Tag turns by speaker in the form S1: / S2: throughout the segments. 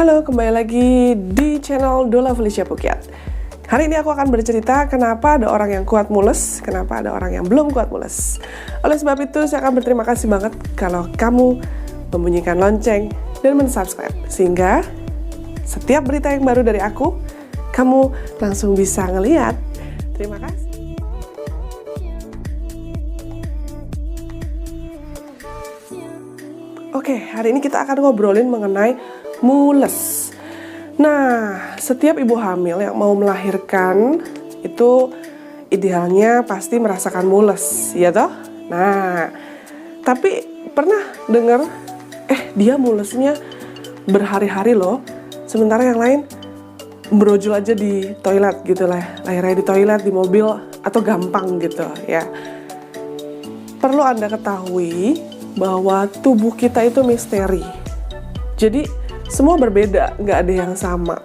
S1: Halo, kembali lagi di channel Dola Felicia Pukiat. Hari ini aku akan bercerita kenapa ada orang yang kuat mules, kenapa ada orang yang belum kuat mules. Oleh sebab itu, saya akan berterima kasih banget kalau kamu membunyikan lonceng dan mensubscribe, sehingga setiap berita yang baru dari aku, kamu langsung bisa ngeliat. Terima kasih. Oke, hari ini kita akan ngobrolin mengenai mules. Nah, setiap ibu hamil yang mau melahirkan itu idealnya pasti merasakan mules, ya toh? Nah, tapi pernah dengar dia mulesnya berhari-hari loh, sementara yang lain brojol aja di toilet gitu lah, lahirnya di toilet, di mobil, atau gampang gitu ya. Perlu Anda ketahui bahwa tubuh kita itu misteri. Jadi semua berbeda, nggak ada yang sama.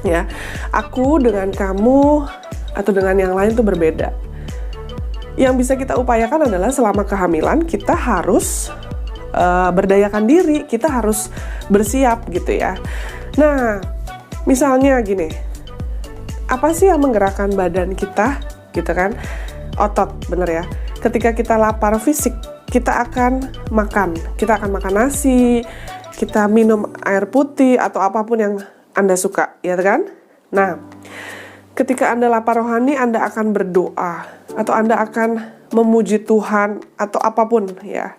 S1: Ya, aku dengan kamu atau dengan yang lain tuh berbeda. Yang bisa kita upayakan adalah selama kehamilan kita harus berdayakan diri, kita harus bersiap gitu ya. Nah, misalnya gini, apa sih yang menggerakkan badan kita, gitu kan? Otot, bener ya. Ketika kita lapar fisik, kita akan makan nasi, kita minum air putih atau apapun yang Anda suka, ya kan? Nah, ketika Anda lapar rohani, Anda akan berdoa atau Anda akan memuji Tuhan atau apapun ya.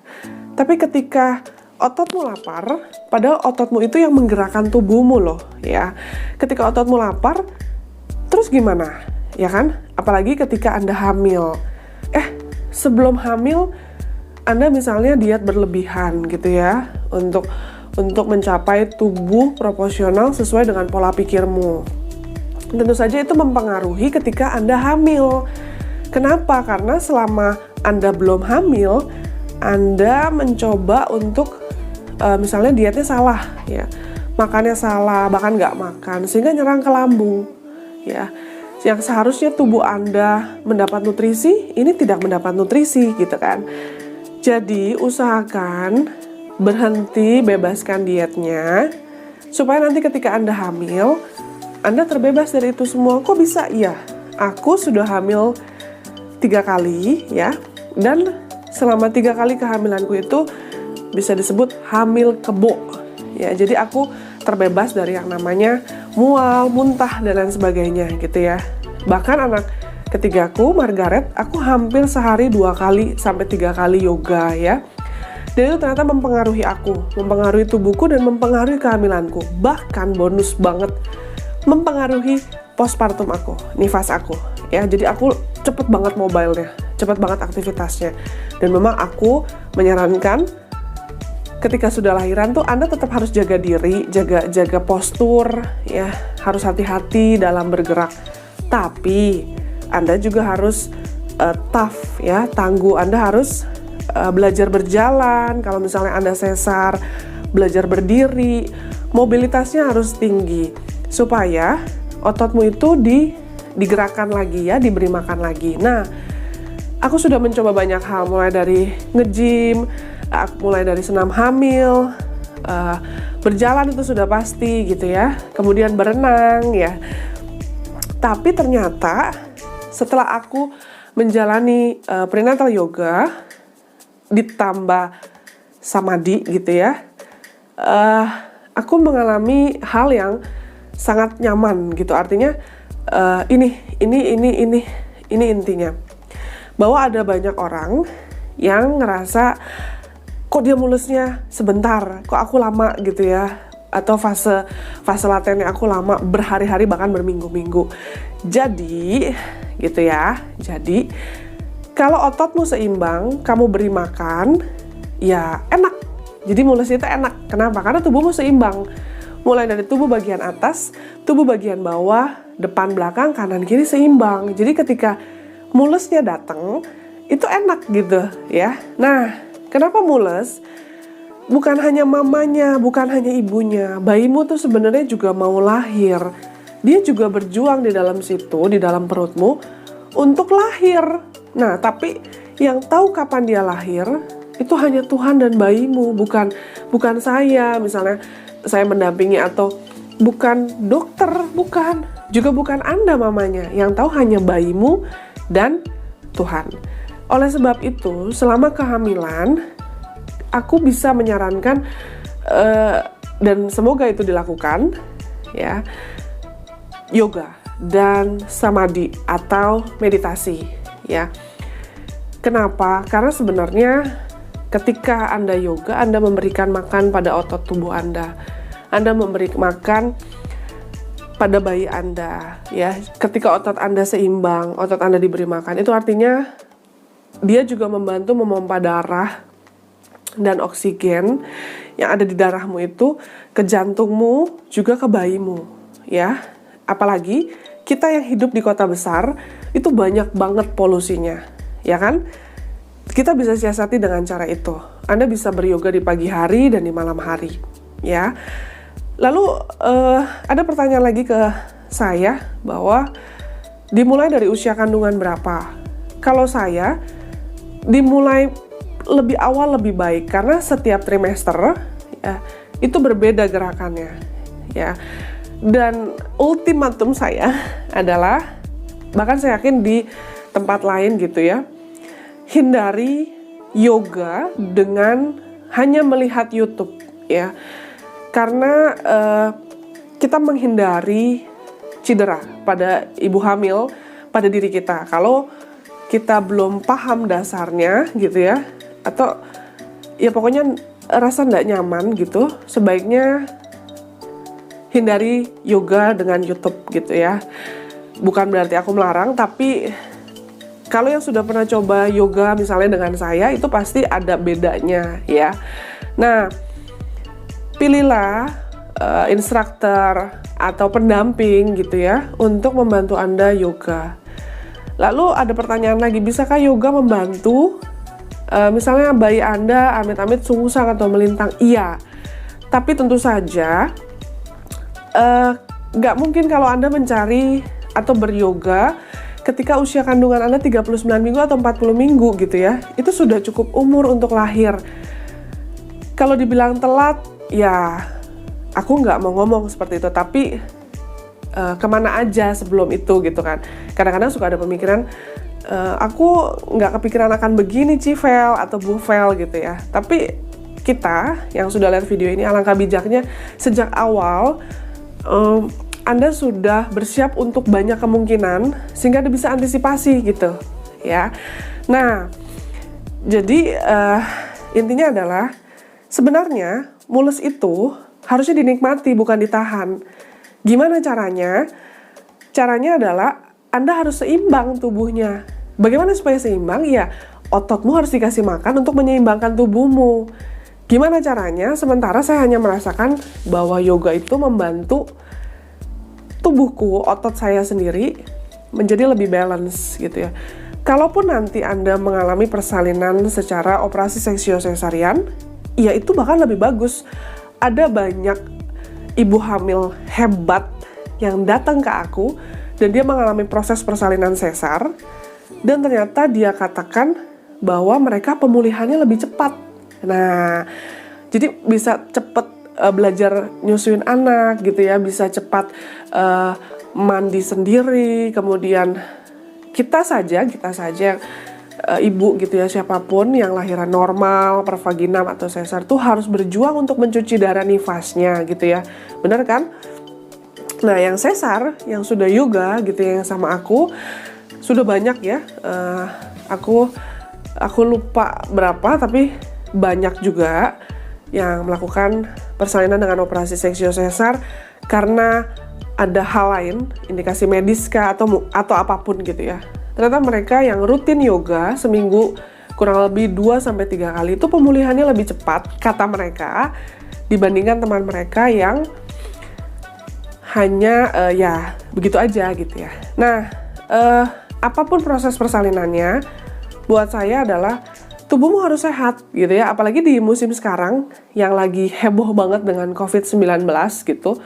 S1: Tapi ketika ototmu lapar, padahal ototmu itu yang menggerakkan tubuhmu loh ya. Ketika ototmu lapar, terus gimana? Ya kan? Apalagi ketika Anda hamil. Sebelum hamil, Anda misalnya diet berlebihan gitu ya, untuk mencapai tubuh proporsional sesuai dengan pola pikirmu. Tentu saja itu mempengaruhi ketika Anda hamil. Kenapa? Karena selama Anda belum hamil, Anda mencoba untuk misalnya dietnya salah, ya, makannya salah, bahkan nggak makan, sehingga nyerang ke lambung, ya. Yang seharusnya tubuh Anda mendapat nutrisi, ini tidak mendapat nutrisi, gitu kan. Jadi usahakan berhenti, bebaskan dietnya, supaya nanti ketika Anda hamil, Anda terbebas dari itu semua. Kok bisa? Iya, aku sudah hamil 3 kali ya, dan selama 3 kali kehamilanku itu bisa disebut hamil kebo ya. Jadi aku terbebas dari yang namanya mual, muntah, dan lain sebagainya gitu ya. Bahkan anak ketigaku, Margaret, aku hampir sehari 2 kali sampai 3 kali yoga ya. Dan itu ternyata mempengaruhi aku, mempengaruhi tubuhku, dan mempengaruhi kehamilanku. Bahkan bonus banget, mempengaruhi postpartum aku, nifas aku. Ya, jadi aku cepet banget mobilenya, cepet banget aktivitasnya. Dan memang aku menyarankan ketika sudah lahiran tuh Anda tetap harus jaga diri, jaga postur, ya, harus hati-hati dalam bergerak. Tapi Anda juga harus tough, ya, tangguh. Anda harus belajar berjalan, kalau misalnya Anda sesar, belajar berdiri, mobilitasnya harus tinggi, supaya ototmu itu digerakkan lagi ya, diberi makan lagi. Nah, aku sudah mencoba banyak hal, mulai dari nge-gym, mulai dari senam hamil, berjalan itu sudah pasti gitu ya, kemudian berenang ya. Tapi ternyata setelah aku menjalani prenatal yoga, ditambah samadhi gitu ya, aku mengalami hal yang sangat nyaman gitu. Artinya ini intinya, bahwa ada banyak orang yang ngerasa kok dia mulesnya sebentar, kok aku lama gitu ya, atau fase latennya aku lama, berhari-hari bahkan berminggu-minggu. Jadi gitu ya, jadi kalau ototmu seimbang, kamu beri makan, ya enak. Jadi mulesnya itu enak. Kenapa? Karena tubuhmu seimbang. Mulai dari tubuh bagian atas, tubuh bagian bawah, depan, belakang, kanan, kiri seimbang. Jadi ketika mulesnya datang, itu enak gitu ya. Nah, kenapa mules? Bukan hanya mamanya, bukan hanya ibunya. Bayimu tuh sebenarnya juga mau lahir. Dia juga berjuang di dalam situ, di dalam perutmu, untuk lahir. Nah, tapi yang tahu kapan dia lahir itu hanya Tuhan dan bayimu, bukan saya. Misalnya saya mendampingi atau bukan dokter, bukan. Juga bukan Anda mamanya, yang tahu hanya bayimu dan Tuhan. Oleh sebab itu, selama kehamilan, aku bisa menyarankan dan semoga itu dilakukan, ya, yoga dan samadhi atau meditasi, ya. Kenapa? Karena sebenarnya ketika Anda yoga, Anda memberikan makan pada otot tubuh Anda memberi makan pada bayi Anda, ya. Ketika otot Anda seimbang, otot Anda diberi makan, itu artinya dia juga membantu memompa darah dan oksigen yang ada di darahmu itu ke jantungmu, juga ke bayimu, ya. Apalagi kita yang hidup di kota besar itu banyak banget polusinya, ya kan? Kita bisa siasati dengan cara itu. Anda bisa beryoga di pagi hari dan di malam hari, ya. Lalu ada pertanyaan lagi ke saya bahwa dimulai dari usia kandungan berapa? Kalau saya dimulai lebih awal lebih baik karena setiap trimester, ya, itu berbeda gerakannya, ya. Dan ultimatum saya adalah, bahkan saya yakin di tempat lain gitu ya, hindari yoga dengan hanya melihat YouTube, ya. Karena kita menghindari cedera pada ibu hamil, pada diri kita. Kalau kita belum paham dasarnya gitu ya, atau ya pokoknya rasa nggak nyaman gitu, sebaiknya hindari yoga dengan YouTube gitu ya. Bukan berarti aku melarang, tapi kalau yang sudah pernah coba yoga misalnya dengan saya, itu pasti ada bedanya ya. Nah, pilihlah instruktur atau pendamping gitu ya untuk membantu Anda yoga. Lalu ada pertanyaan lagi, bisakah yoga membantu misalnya bayi Anda amit-amit sungsang atau melintang? Iya, tapi tentu saja nggak mungkin kalau Anda mencari atau beryoga ketika usia kandungan Anda 39 minggu atau 40 minggu gitu ya. Itu sudah cukup umur untuk lahir. Kalau dibilang telat, ya aku nggak mau ngomong seperti itu, tapi kemana aja sebelum itu gitu kan. Kadang-kadang suka ada pemikiran, aku nggak kepikiran akan begini Civel atau Buvel gitu ya. Tapi kita yang sudah lihat video ini, alangkah bijaknya sejak awal Anda sudah bersiap untuk banyak kemungkinan sehingga Anda bisa antisipasi gitu ya. Nah, jadi intinya adalah sebenarnya mules itu harusnya dinikmati, bukan ditahan. Gimana caranya? Caranya adalah Anda harus seimbang tubuhnya. Bagaimana supaya seimbang? Ya, ototmu harus dikasih makan untuk menyeimbangkan tubuhmu. Gimana caranya? Sementara saya hanya merasakan bahwa yoga itu membantu tubuhku, otot saya sendiri menjadi lebih balance gitu ya. Kalaupun nanti Anda mengalami persalinan secara operasi seksio sesarian, ya itu bahkan lebih bagus. Ada banyak ibu hamil hebat yang datang ke aku dan dia mengalami proses persalinan sesar dan ternyata dia katakan bahwa mereka pemulihannya lebih cepat. Nah, jadi bisa cepat belajar nyusuin anak gitu ya, bisa cepat mandi sendiri, kemudian kita saja ibu gitu ya, siapapun yang lahiran normal, pervaginam atau sesar tuh harus berjuang untuk mencuci darah nifasnya gitu ya. Benar kan? Nah, yang sesar, yang sudah yoga gitu ya, yang sama aku sudah banyak ya. Aku lupa berapa, tapi banyak juga yang melakukan persalinan dengan operasi seksio sesar karena ada hal lain, indikasi medis kah atau apapun gitu ya. Ternyata mereka yang rutin yoga seminggu kurang lebih 2-3 kali itu pemulihannya lebih cepat, kata mereka, dibandingkan teman mereka yang hanya ya begitu aja gitu ya. Nah, apapun proses persalinannya, buat saya adalah tubuhmu harus sehat gitu ya. Apalagi di musim sekarang yang lagi heboh banget dengan COVID-19 gitu.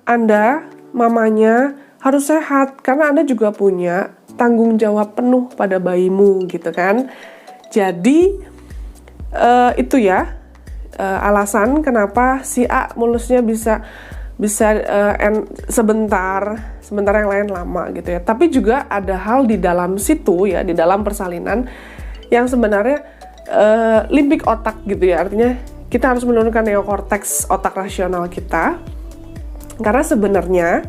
S1: Anda, mamanya, harus sehat karena Anda juga punya tanggung jawab penuh pada bayimu gitu kan. Jadi itu ya, alasan kenapa si A mulusnya bisa sebentar yang lain lama gitu ya. Tapi juga ada hal di dalam situ ya, di dalam persalinan yang sebenarnya limbik otak gitu ya. Artinya kita harus menurunkan neokorteks otak rasional kita. Karena sebenarnya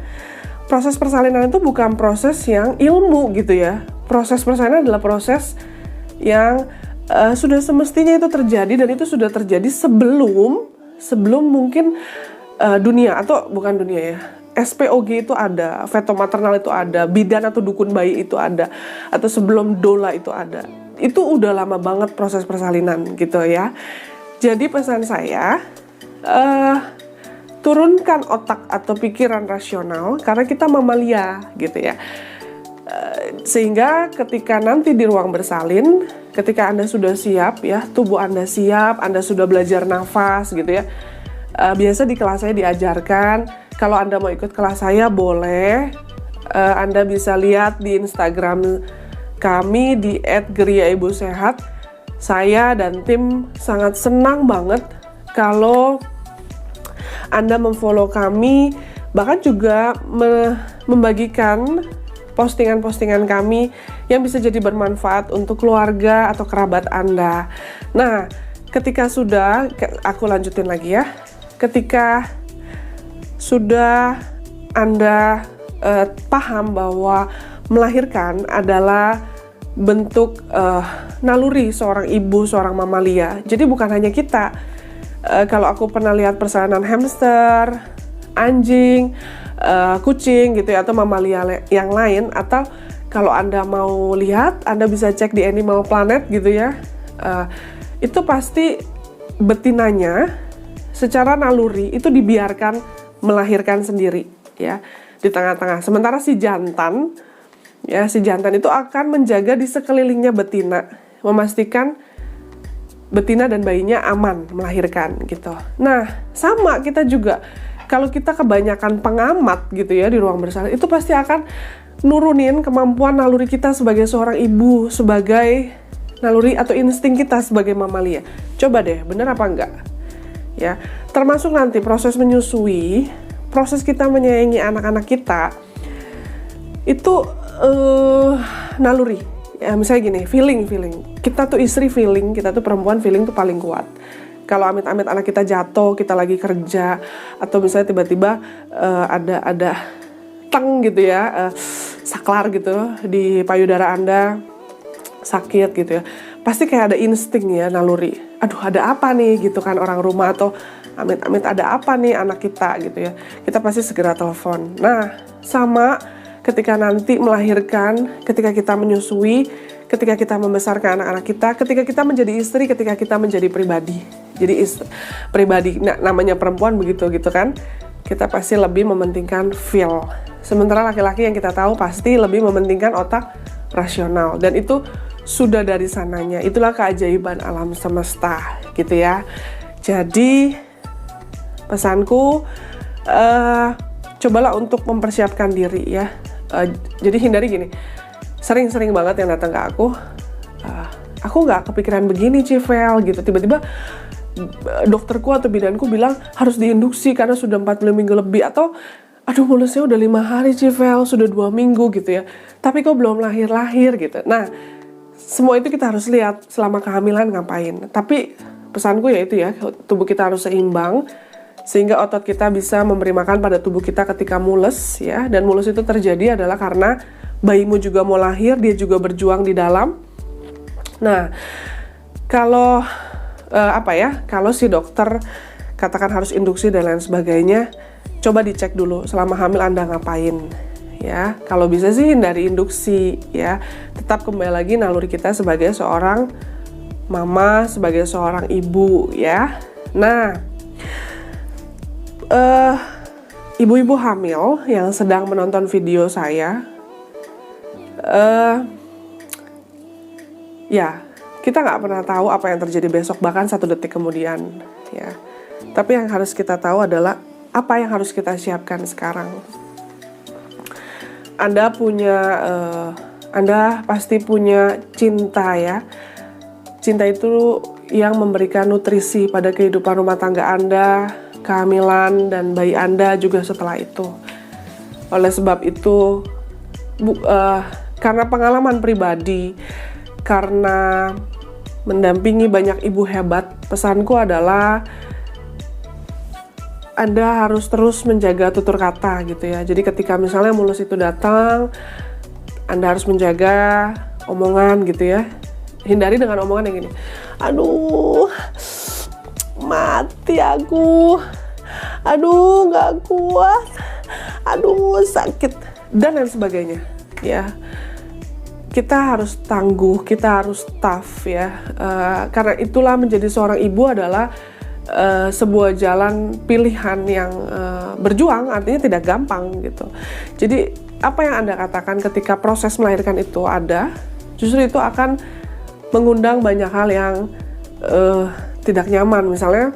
S1: proses persalinan itu bukan proses yang ilmu gitu ya. Proses persalinan adalah proses yang sudah semestinya itu terjadi, dan itu sudah terjadi sebelum mungkin dunia, atau bukan dunia ya, SPOG itu ada, feto maternal itu ada, bidan atau dukun bayi itu ada, atau sebelum doula itu ada. Itu udah lama banget proses persalinan gitu ya. Jadi pesan saya, turunkan otak atau pikiran rasional, karena kita mamalia gitu ya. Sehingga ketika nanti di ruang bersalin, ketika Anda sudah siap ya, tubuh Anda siap, Anda sudah belajar nafas gitu ya. Biasa di kelas saya diajarkan, kalau Anda mau ikut kelas saya boleh, Anda bisa lihat di Instagram kami di @geriaibusehat. Saya dan tim sangat senang banget kalau Anda memfollow kami, bahkan juga membagikan postingan-postingan kami yang bisa jadi bermanfaat untuk keluarga atau kerabat Anda. Nah, ketika sudah, aku lanjutin lagi ya, ketika sudah Anda paham bahwa melahirkan adalah bentuk naluri seorang ibu, seorang mamalia. Jadi bukan hanya kita. Kalau aku pernah lihat persalinan hamster, anjing, kucing gitu ya, atau mamalia yang lain, atau kalau Anda mau lihat, Anda bisa cek di Animal Planet gitu ya. Itu pasti betinanya secara naluri itu dibiarkan melahirkan sendiri ya di tengah-tengah. Sementara si jantan itu akan menjaga di sekelilingnya betina, memastikan betina dan bayinya aman melahirkan gitu. Nah, sama kita juga. Kalau kita kebanyakan pengamat gitu ya di ruang bersalin, itu pasti akan nurunin kemampuan naluri kita sebagai seorang ibu, sebagai naluri atau insting kita sebagai mamalia. Coba deh, bener apa enggak? Ya, termasuk nanti proses menyusui, proses kita menyayangi anak-anak kita, itu naluri. Ya, misalnya gini, feeling. Kita tuh istri feeling, kita tuh perempuan feeling tuh paling kuat. Kalau amit-amit anak kita jatuh, kita lagi kerja, atau misalnya tiba-tiba ada teng gitu ya, saklar gitu di payudara Anda, sakit gitu ya. Pasti kayak ada insting ya, naluri. Aduh, ada apa nih gitu kan orang rumah, atau amit-amit ada apa nih anak kita gitu ya. Kita pasti segera telepon. Nah, sama ketika nanti melahirkan, ketika kita menyusui, ketika kita membesarkan anak-anak kita, ketika kita menjadi istri, ketika kita menjadi pribadi. Jadi pribadi, namanya perempuan begitu gitu kan. Kita pasti lebih mementingkan feel. Sementara laki-laki yang kita tahu pasti lebih mementingkan otak rasional. Dan itu sudah dari sananya. Itulah keajaiban alam semesta gitu ya. Jadi pesanku, cobalah untuk mempersiapkan diri ya. Jadi hindari gini, sering-sering banget yang datang ke aku nggak kepikiran begini Civel gitu, tiba-tiba dokterku atau bidanku bilang harus diinduksi karena sudah 40 minggu lebih, atau aduh mulusnya udah 5 hari Civel, sudah 2 minggu gitu ya, tapi kok belum lahir-lahir gitu. Nah, semua itu kita harus lihat selama kehamilan ngapain. Tapi pesanku ya itu ya, tubuh kita harus seimbang, sehingga otot kita bisa memberi makan pada tubuh kita ketika mules ya. Dan mules itu terjadi adalah karena bayimu juga mau lahir, dia juga berjuang di dalam. Nah, kalau kalau si dokter katakan harus induksi dan lain sebagainya, coba dicek dulu selama hamil Anda ngapain ya. Kalau bisa sih hindari induksi ya. Tetap kembali lagi naluri kita sebagai seorang mama, sebagai seorang ibu ya. Nah, ibu-ibu hamil yang sedang menonton video saya, ya kita nggak pernah tahu apa yang terjadi besok, bahkan 1 detik kemudian ya. Tapi yang harus kita tahu adalah apa yang harus kita siapkan sekarang. Anda pasti punya cinta ya. Cinta itu yang memberikan nutrisi pada kehidupan rumah tangga Anda, kehamilan, dan bayi Anda juga setelah itu. Oleh sebab itu, karena pengalaman pribadi, karena mendampingi banyak ibu hebat, pesanku adalah Anda harus terus menjaga tutur kata gitu ya. Jadi ketika misalnya mulus itu datang, Anda harus menjaga omongan gitu ya. Hindari dengan omongan yang gini, aduh mati aku, aduh gak kuat, aduh sakit, dan lain sebagainya ya. Kita harus tangguh, kita harus tough ya, karena itulah menjadi seorang ibu adalah sebuah jalan pilihan yang berjuang, artinya tidak gampang gitu. Jadi apa yang Anda katakan ketika proses melahirkan itu ada, justru itu akan mengundang banyak hal yang tidak nyaman. Misalnya,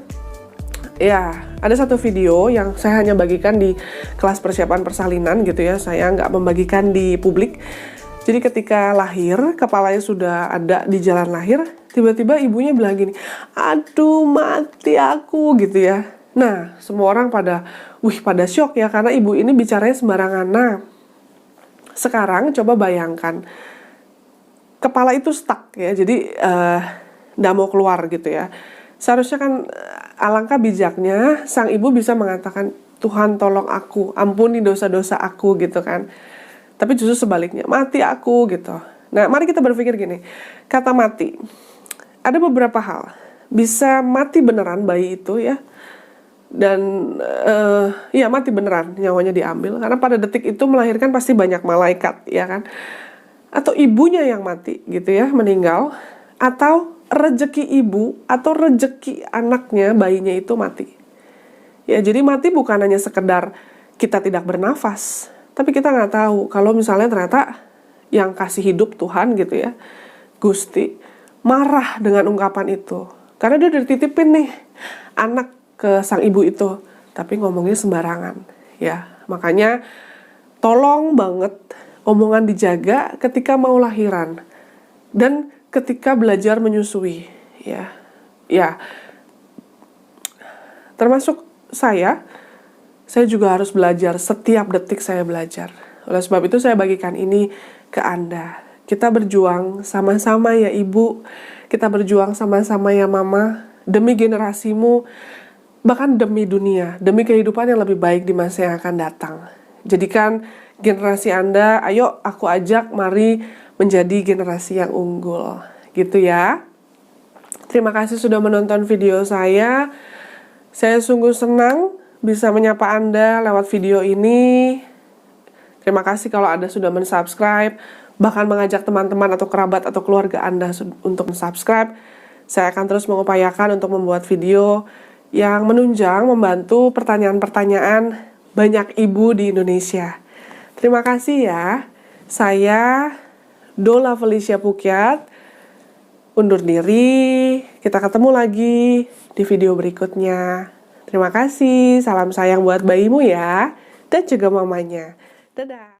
S1: ya ada satu video yang saya hanya bagikan di kelas persiapan persalinan gitu ya, saya nggak membagikan di publik. Jadi ketika lahir, kepalanya sudah ada di jalan lahir, tiba-tiba ibunya bilang gini, aduh mati aku gitu ya. Nah, semua orang pada syok ya, karena ibu ini bicaranya sembarangan. Nah, sekarang coba bayangkan, kepala itu stuck ya, jadi nggak mau keluar gitu ya. Seharusnya kan alangkah bijaknya sang ibu bisa mengatakan, Tuhan tolong aku, ampuni dosa-dosa aku gitu kan. Tapi justru sebaliknya, mati aku gitu. Nah, mari kita berpikir gini, kata mati, ada beberapa hal. Bisa mati beneran bayi itu ya, dan ya mati beneran, nyawanya diambil. Karena pada detik itu melahirkan pasti banyak malaikat ya kan. Atau ibunya yang mati gitu ya, meninggal. Atau rejeki ibu atau rejeki anaknya, bayinya itu mati. Ya, jadi mati bukan hanya sekedar kita tidak bernafas, tapi kita nggak tahu kalau misalnya ternyata yang kasih hidup Tuhan gitu ya, Gusti, marah dengan ungkapan itu. Karena dia udah dititipin nih anak ke sang ibu itu, tapi ngomongnya sembarangan. Ya, makanya tolong banget omongan dijaga ketika mau lahiran dan ketika belajar menyusui. Ya, termasuk saya juga harus belajar, setiap detik saya belajar. Oleh sebab itu saya bagikan ini ke Anda. Kita berjuang sama-sama ya ibu, kita berjuang sama-sama ya mama, demi generasimu, bahkan demi dunia, demi kehidupan yang lebih baik di masa yang akan datang. Jadikan generasi Anda, ayo aku ajak, mari menjadi generasi yang unggul. Gitu ya. Terima kasih sudah menonton video saya. Saya sungguh senang bisa menyapa Anda lewat video ini. Terima kasih kalau Anda sudah mensubscribe, bahkan mengajak teman-teman atau kerabat atau keluarga Anda untuk mensubscribe. Saya akan terus mengupayakan untuk membuat video yang menunjang, membantu pertanyaan-pertanyaan banyak ibu di Indonesia. Terima kasih ya. Saya Dola Felicia Pukyat undur diri. Kita ketemu lagi di video berikutnya. Terima kasih, salam sayang buat bayimu ya, dan juga mamanya. Dadah.